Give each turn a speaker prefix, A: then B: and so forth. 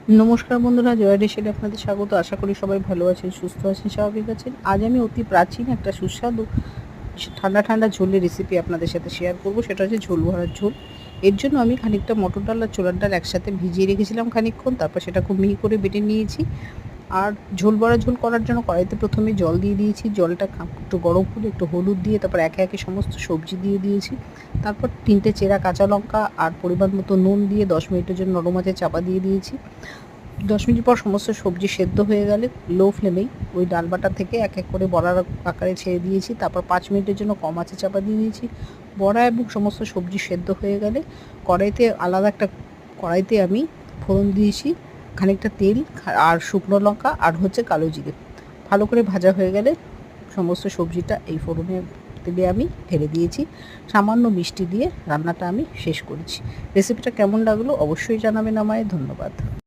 A: নমস্কার বন্ধুরা, জয়া রেসিপিতে আপনাদের স্বাগত। আশা করি সবাই ভালো আছেন, সুস্থ আছেন, স্বাভাবিক আছেন। আজ আমি অতি প্রাচীন একটা সুস্বাদু ঠান্ডা ঠান্ডা ঝোলের রেসিপি আপনাদের সাথে শেয়ার করব। সেটা হচ্ছে ঝোল ভরার ঝোল। এর জন্য আমি খানিকটা মটর ডাল আর ছোলার ডাল একসাথে ভিজিয়ে রেখেছিলাম খানিকক্ষণ, তারপর সেটা খুব মিহি করে বেটে নিয়েছি। আর ঝোল বড়া ঝোল করার জন্য কড়াইতে প্রথমে জল দিয়ে দিয়েছি। জলটা একটু গরম হলে একটু হলুদ দিয়ে তারপর একে একে সমস্ত সবজি দিয়ে দিয়েছি। তারপর 3টে চেরা কাঁচা লঙ্কা আর পরিমাণ মতো নুন দিয়ে 10 মিনিটের জন্য নরম আঁচে চাপা দিয়ে দিয়েছি। 10 মিনিট পর সমস্ত সবজি সেদ্ধ হয়ে গেলে লো ফ্লেমেই ওই ডাল বাটা থেকে এক এক করে বড়ার আকারে ছেড়ে দিয়েছি। তারপর 5 মিনিটের জন্য কম আঁচে চাপা দিয়ে দিয়েছি। বড়া এবং সমস্ত সবজি সেদ্ধ হয়ে গেলে আলাদা একটা কড়াইতে আমি ফোড়ন দিয়েছি খানিকটা তেল আর শুকনো লঙ্কা আর হচ্ছে কালো জিরে। ভালো করে ভাজা হয়ে গেলে সমস্ত সবজিটা এই ফোড়নের তেলে আমি ঢেলে দিয়েছি। সামান্য মিষ্টি দিয়ে রান্নাটা আমি শেষ করেছি। রেসিপিটা কেমন লাগলো অবশ্যই জানাবেন আমায়। ধন্যবাদ।